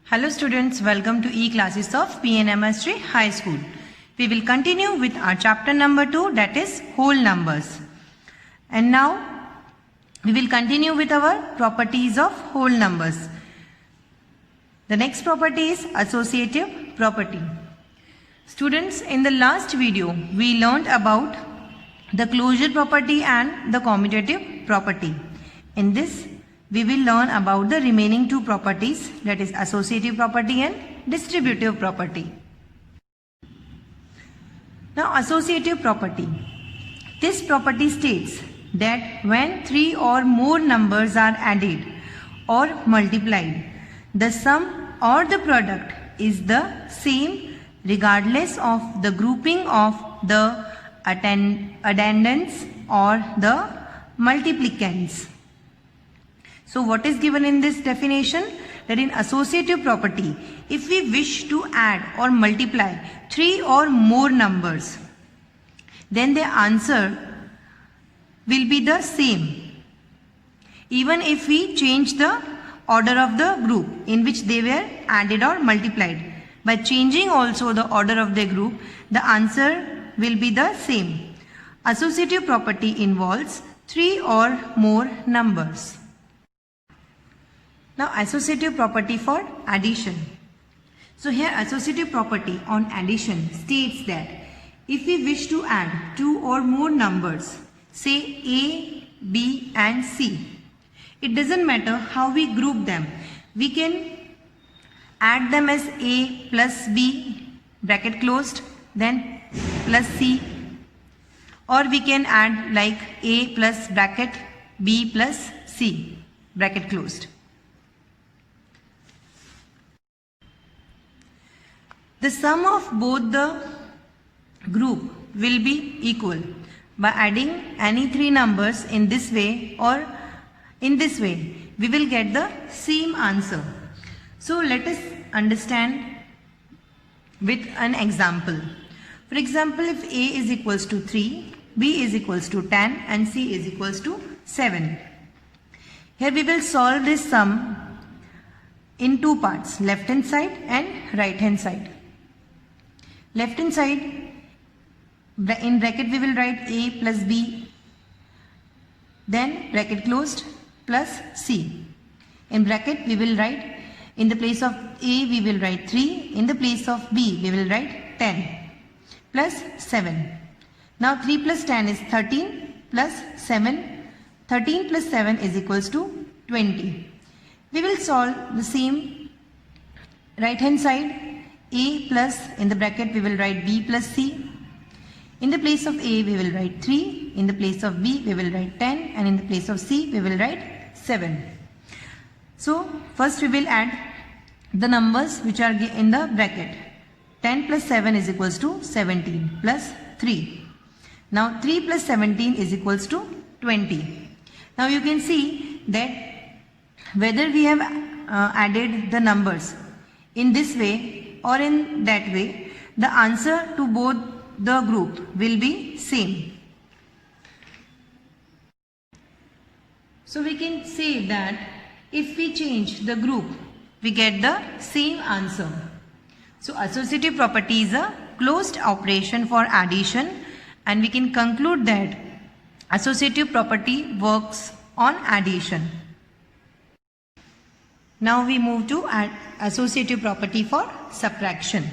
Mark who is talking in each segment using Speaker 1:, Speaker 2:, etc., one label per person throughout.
Speaker 1: Hello students, welcome to e-classes of PNMSG High School. We will continue with our chapter number 2, that is whole numbers. And now we will continue with our properties of whole numbers. The next property is associative property. Students, in the last video we learned about the closure property and the commutative property. In this we will learn about the remaining two properties, that is associative property and distributive property. Now associative property. This property states that when three or more numbers are added or multiplied, the sum or the product is the same regardless of the grouping of the addendums or the multiplicants. So what is given in this definition? That in associative property, if we wish to add or multiply three or more numbers, then the answer will be the same, even if we change the order of the group in which they were added or multiplied. By changing also the order of the group, the answer will be the same. Associative property involves three or more numbers. Now associative property for addition. So here associative property on addition states that if we wish to add two or more numbers, say A, B and C, it doesn't matter how we group them. We can add them as A plus B, bracket closed, then plus C, or we can add like A plus bracket B plus C, bracket closed. The sum of both the group will be equal by adding any three numbers in this way or in this way. We will get the same answer. So let us understand with an example. For example, if A is equals to 3, B is equals to 10 and C is equals to 7. Here we will solve this sum in two parts, left hand side and right hand side. Left hand side, in bracket we will write A plus B, then bracket closed, plus C. In bracket we will write, in the place of A we will write 3, in the place of B we will write 10, plus 7. Now 3 plus 10 is 13, plus 7, 13 plus 7 is equals to 20. We will solve the same right hand side. A plus, in the bracket we will write B plus C. In the place of A we will write 3, in the place of B we will write 10 and in the place of C we will write 7. So first we will add the numbers which are in the bracket. 10 plus 7 is equals to 17 plus 3. Now 3 plus 17 is equals to 20. Now you can see that whether we have added the numbers in this way or in that way, the answer to both the group will be same. So we can say that if we change the group, we get the same answer. So associative property is a closed operation for addition, and we can conclude that associative property works on addition. Now we move to associative property for subtraction.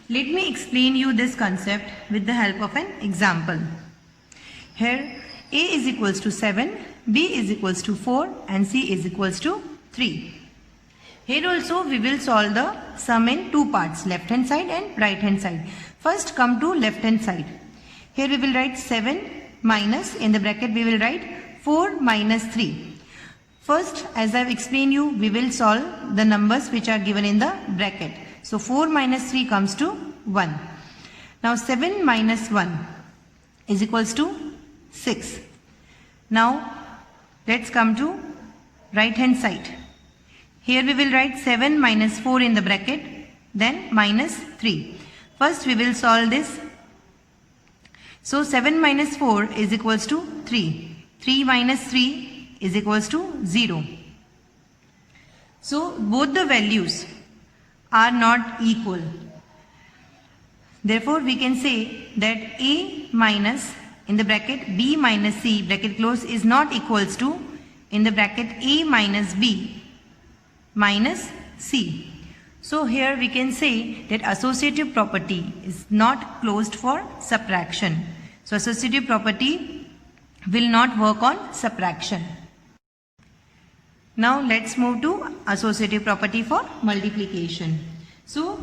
Speaker 1: Let me explain you this concept with the help of an example. Here A is equals to 7, B is equals to 4 and C is equals to 3. Here also we will solve the sum in two parts, left hand side and right hand side. First come to left hand side. Here we will write 7 minus, in the bracket we will write 4 minus 3. First, as I have explained you, we will solve the numbers which are given in the bracket. So 4 minus 3 comes to 1. Now 7 minus 1 is equals to 6. Now let's come to right hand side. Here we will write 7 minus 4 in the bracket, then minus 3. First we will solve this. So 7 minus 4 is equals to 3. 3 minus 3 is equals to 0. So both the values are not equal. Therefore, we can say that A minus in the bracket B minus C bracket close is not equals to in the bracket A minus B minus C. So here we can say that associative property is not closed for subtraction. So associative property will not work on subtraction. Now let's move to associative property for multiplication. So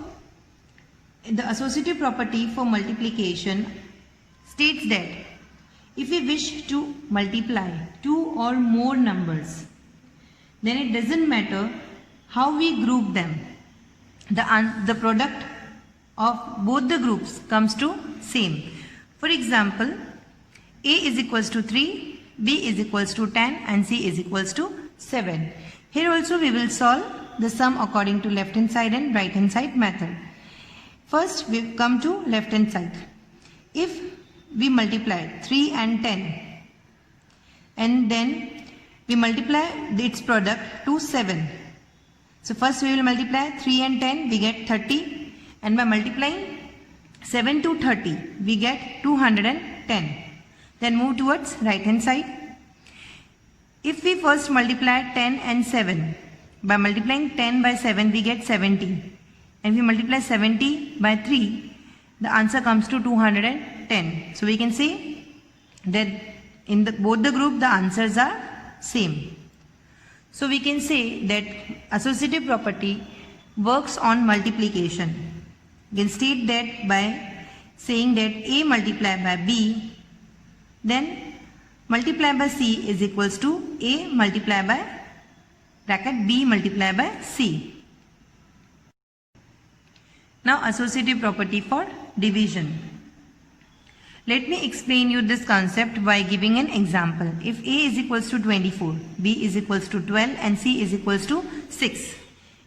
Speaker 1: the associative property for multiplication states that if we wish to multiply two or more numbers, then it doesn't matter how we group them. The product of both the groups comes to same. For example, A is equals to 3, B is equals to 10 and C is equals to 7. Here also we will solve the sum according to left hand side and right hand side method. First we come to left hand side. If we multiply 3 and 10 and then we multiply its product to 7. So first we will multiply 3 and 10, we get 30, and by multiplying 7 to 30 we get 210. Then move towards right hand side. If we first multiply 10 and 7, by multiplying 10 by 7 we get 70. And we multiply 70 by 3, the answer comes to 210. So we can say that in both the group the answers are same. So we can say that associative property works on multiplication. We can state that by saying that A multiplied by B, then multiplied by C is equals to A multiplied by bracket B multiplied by C. Now associative property for division. Let me explain you this concept by giving an example. If A is equals to 24, B is equals to 12 and C is equals to 6.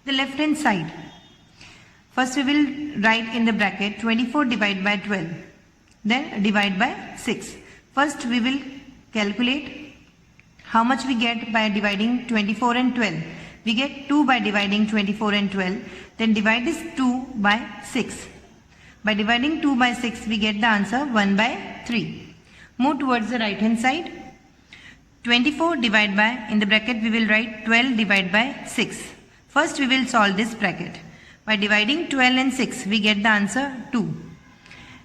Speaker 1: The left hand side. First we will write in the bracket 24 divided by 12. Then divide by 6. First we will calculate how much we get by dividing 24 and 12. We get 2 by dividing 24 and 12. Then divide this 2 by 6. By dividing 2 by 6 we get the answer 1 by 3. Move towards the right hand side. 24 divided by, in the bracket we will write 12 divided by 6. First we will solve this bracket. By dividing 12 and 6 we get the answer 2.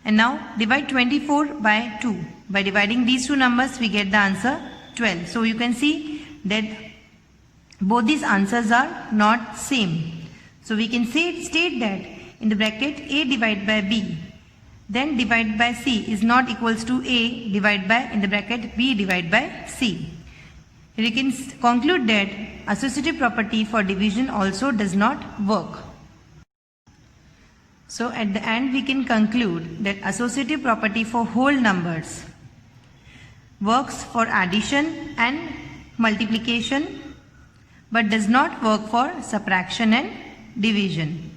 Speaker 1: And now divide 24 by 2. By dividing these two numbers we get the answer 12. So you can see that both these answers are not same. So we can state that in the bracket A divided by B, then divided by C is not equals to A divided by, in the bracket B divided by C. We can conclude that associative property for division also does not work. So at the end we can conclude that associative property for whole numbers works for addition and multiplication but does not work for subtraction and division.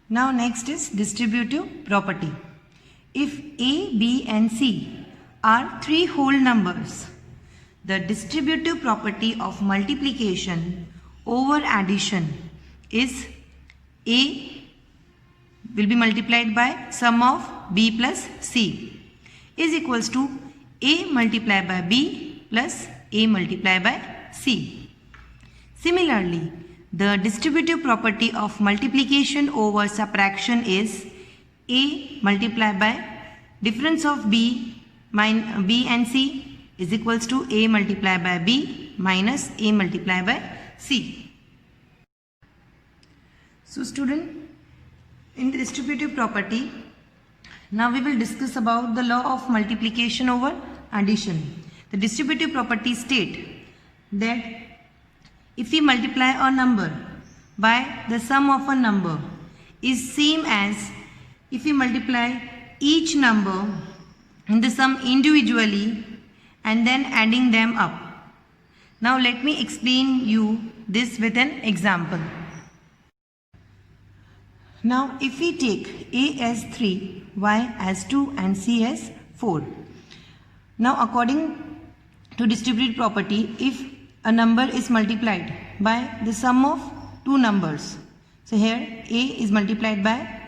Speaker 1: Now next is distributive property. If A, B and C are three whole numbers, the distributive property of multiplication over addition is A will be multiplied by sum of B plus C is equals to A multiplied by B plus A multiplied by C. Similarly, the distributive property of multiplication over subtraction is A multiplied by difference of B and C is equals to A multiplied by B minus A multiplied by C. So student, in the distributive property, now we will discuss about the law of multiplication over addition. The distributive property state that if we multiply a number by the sum of a number is same as if we multiply each number in the sum individually and then adding them up. Now let me explain you this with an example. Now if we take A as 3, Y as 2 and C as 4. Now according to distributive property, if a number is multiplied by the sum of two numbers. So here A is multiplied by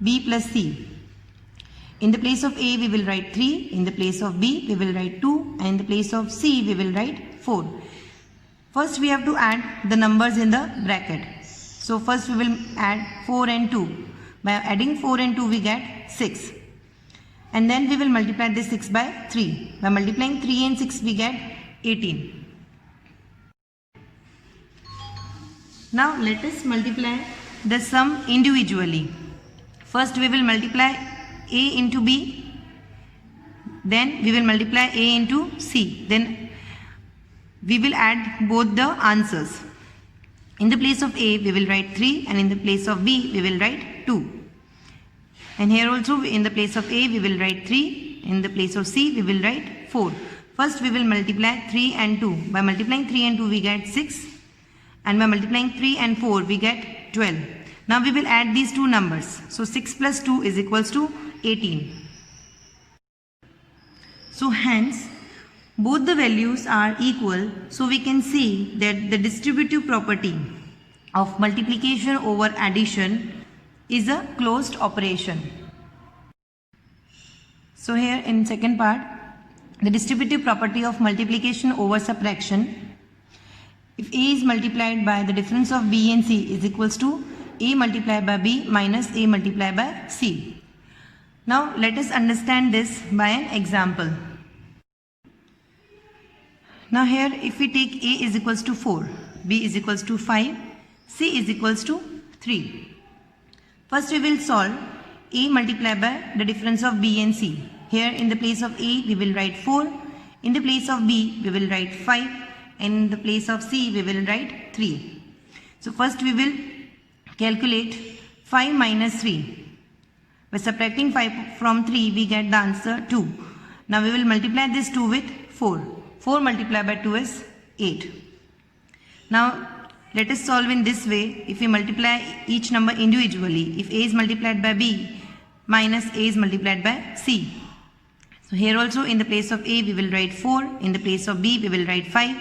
Speaker 1: B plus C. In the place of A we will write 3, in the place of B we will write 2, and in the place of C we will write 4. First we have to add the numbers in the bracket. So first we will add 4 and 2. By adding 4 and 2 we get 6. And then we will multiply this 6 by 3. By multiplying 3 and 6 we get 18. Now let us multiply the sum individually. First we will multiply A into B, then we will multiply A into C, then we will add both the answers. In the place of A we will write 3, and in the place of B we will write 2. And here also in the place of A we will write 3, in the place of C we will write 4. First we will multiply 3 and 2. By multiplying 3 and 2 we get 6, and by multiplying 3 and 4 we get 12. Now we will add these two numbers. So 6 plus 2 is equals to 18. So hence both the values are equal, so we can see that the distributive property of multiplication over addition is a closed operation. So here in second part, the distributive property of multiplication over subtraction, if A is multiplied by the difference of B and C is equals to A multiplied by B minus A multiplied by C. Now let us understand this by an example. Now here if we take A is equals to 4, B is equals to 5, C is equals to 3. First we will solve A multiplied by the difference of B and C. Here in the place of A we will write 4, in the place of B we will write 5, and in the place of C we will write 3. So first we will calculate 5 minus 3. By subtracting 5 from 3 we get the answer 2. Now we will multiply this 2 with 4. 4 multiplied by 2 is 8. Now let us solve in this way. If we multiply each number individually, if A is multiplied by B minus A is multiplied by C. So here also in the place of A we will write 4, in the place of B we will write 5,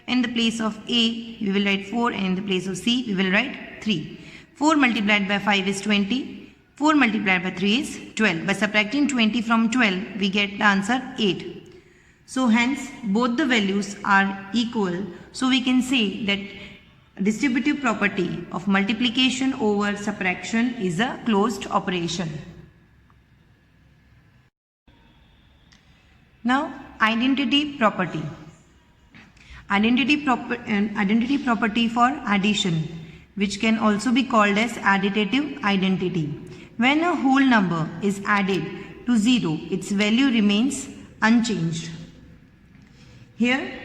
Speaker 1: in the place of A we will write 4, and in the place of C we will write 3. 4 multiplied by 5 is 20, 4 multiplied by 3 is 12. By subtracting 20 from 12 we get the answer 8. So hence both the values are equal, so we can say that distributive property of multiplication over subtraction is a closed operation. Now identity property. Identity property for addition, which can also be called as additive identity. When a whole number is added to 0, its value remains unchanged. Here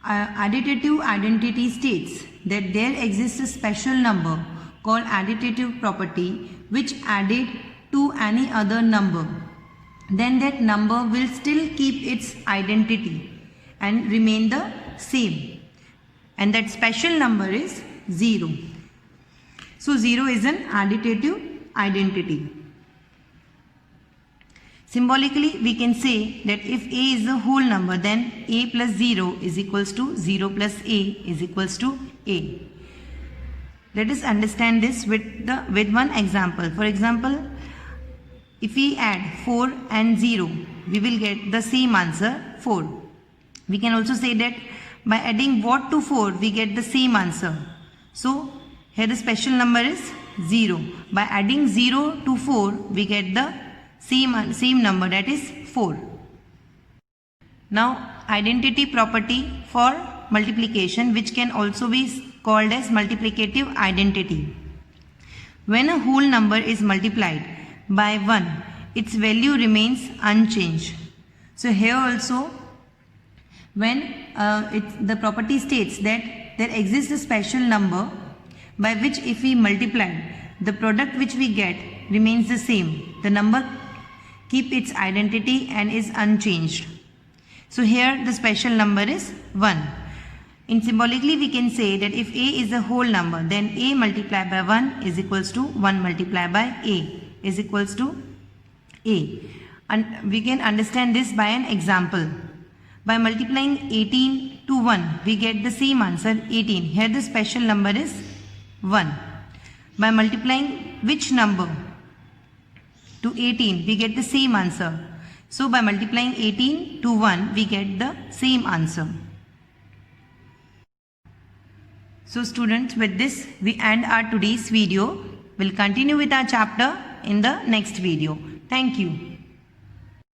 Speaker 1: additive identity states that there exists a special number called additive property which added to any other number, then that number will still keep its identity and remain the same, and that special number is 0. So 0 is an additive identity. Symbolically we can say that if A is a whole number, then A plus 0 is equals to 0 plus A is equals to A. Let us understand this with one example. For example, if we add 4 and 0, we will get the same answer 4. We can also say that by adding what to 4 we get the same answer. So here the special number is 0. By adding 0 to 4 we get the same number, that is 4. Now identity property for multiplication, which can also be called as multiplicative identity. When a whole number is multiplied by 1, its value remains unchanged. So here also when the property states that there exists a special number by which if we multiply, the product which we get remains the same. The number keep its identity and is unchanged. So here the special number is 1. In symbolically we can say that if A is a whole number, then A multiplied by 1 is equals to 1 multiplied by A is equals to A. And we can understand this by an example. By multiplying 18 to 1, we get the same answer 18. Here the special number is 1. By multiplying which number to 18, we get the same answer. So by multiplying 18 to 1, we get the same answer. So students, with this we end our today's video. We'll continue with our chapter in the next video. Thank you.